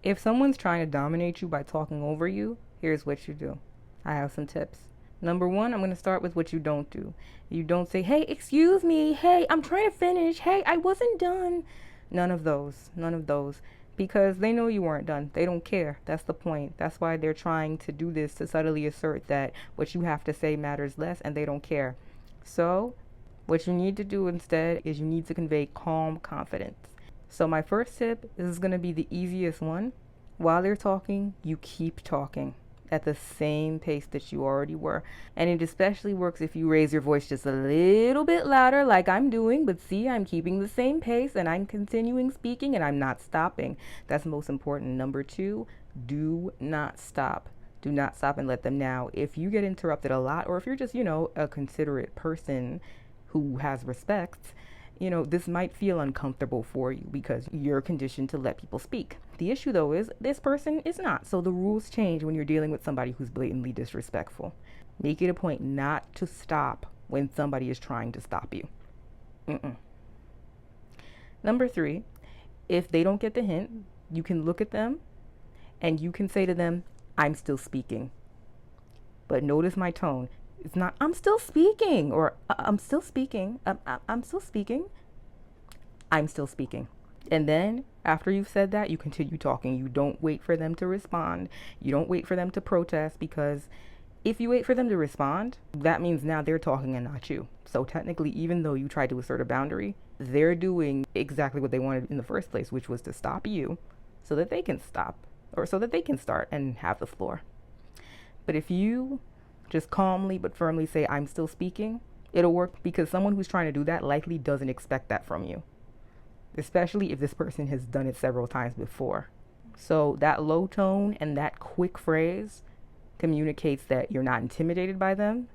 If someone's trying to dominate you by talking over you, here's what you do. I have some tips. Number one, I'm going to start with what you don't do. You don't say, hey, excuse me. Hey, I'm trying to finish. Hey, I wasn't done. None of those. None of those. Because they know you weren't done. They don't care. That's the point. That's why they're trying to do this, to subtly assert that what you have to say matters less and they don't care. So, what you need to do instead is you need to convey calm confidence. So my first tip, this is going to be the easiest one. While they're talking, you keep talking at the same pace that you already were. And it especially works if you raise your voice just a little bit louder like I'm doing, but see, I'm keeping the same pace and I'm continuing speaking and I'm not stopping. That's most important. Number two, do not stop. Do not stop and let them. Now, if you get interrupted a lot, or if you're just, a considerate person who has respect, this might feel uncomfortable for you because you're conditioned to let people speak. The issue, though, is this person is not. So the rules change when you're dealing with somebody who's blatantly disrespectful. Make it a point not to stop when somebody is trying to stop you. Number three, if they don't get the hint, you can look at them and you can say to them, I'm still speaking. But notice my tone. It's not, I'm still speaking, or I'm still speaking. I'm still speaking. I'm still speaking. And then after you've said that, you continue talking. You don't wait for them to respond. You don't wait for them to protest, because if you wait for them to respond, that means now they're talking and not you. So technically, even though you tried to assert a boundary, they're doing exactly what they wanted in the first place, which was to stop you so that they can stop, or so that they can start and have the floor. But if you just calmly but firmly say, I'm still speaking, it'll work, because someone who's trying to do that likely doesn't expect that from you, especially if this person has done it several times before. So that low tone and that quick phrase communicates that you're not intimidated by them.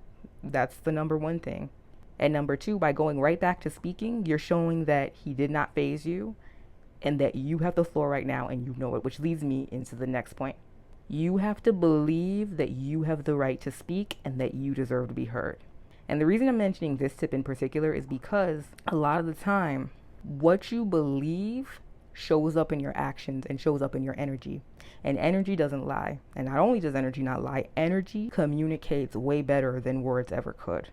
That's the number one thing. And number two, by going right back to speaking, you're showing that he did not faze you and that you have the floor right now and you know it, which leads me into the next point. You have to believe that you have the right to speak and that you deserve to be heard. And the reason I'm mentioning this tip in particular is because a lot of the time, what you believe shows up in your actions and shows up in your energy. And energy doesn't lie. And not only does energy not lie, energy communicates way better than words ever could.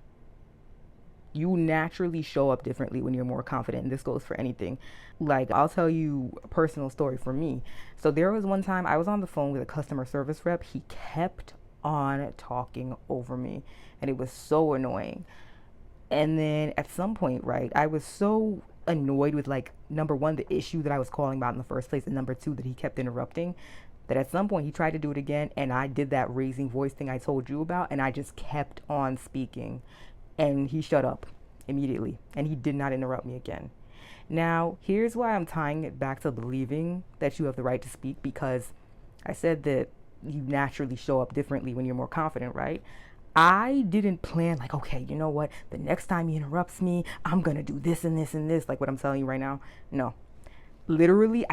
You naturally show up differently when you're more confident, and this goes for anything. Like, I'll tell you a personal story for me. So there was one time I was on the phone with a customer service rep. He kept on talking over me, and it was so annoying. And then at some point, right, I was so annoyed with, like, number one, the issue that I was calling about in the first place, and number two, that he kept interrupting, that at some point he tried to do it again, and I did that raising voice thing I told you about, and I just kept on speaking. And he shut up immediately, and he did not interrupt me again. Now, here's why I'm tying it back to believing that you have the right to speak, because I said that you naturally show up differently when you're more confident, right? I didn't plan, like, okay, you know what? The next time he interrupts me, I'm going to do this and this and this, like what I'm telling you right now. No. Literally,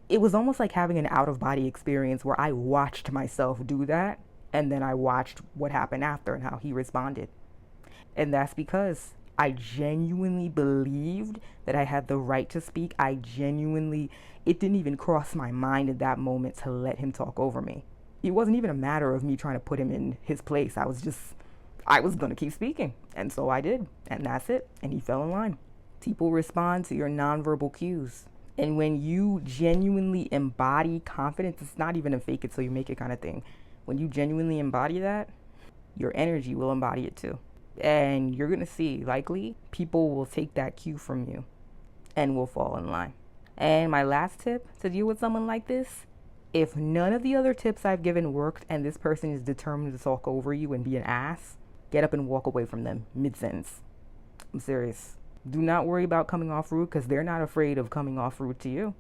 it was almost like having an out-of-body experience where I watched myself do that, and then I watched what happened after and how he responded. And that's because I genuinely believed that I had the right to speak. It didn't even cross my mind at that moment to let him talk over me. It wasn't even a matter of me trying to put him in his place. I was going to keep speaking. And so I did. And that's it. And he fell in line. People respond to your nonverbal cues. And when you genuinely embody confidence, it's not even a fake it so you make it kind of thing. When you genuinely embody that, your energy will embody it too. And you're going to see, likely, people will take that cue from you and will fall in line. And my last tip to deal with someone like this, if none of the other tips I've given worked and this person is determined to talk over you and be an ass, get up and walk away from them mid-sentence. I'm serious. Do not worry about coming off rude, because they're not afraid of coming off rude to you.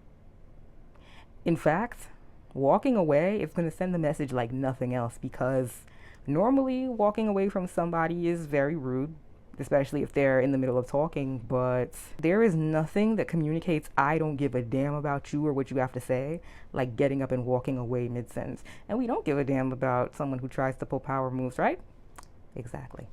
In fact, walking away is going to send the message like nothing else, because normally walking away from somebody is very rude, especially if they're in the middle of talking, but there is nothing that communicates I don't give a damn about you or what you have to say like getting up and walking away mid-sentence. And we don't give a damn about someone who tries to pull power moves, right? Exactly.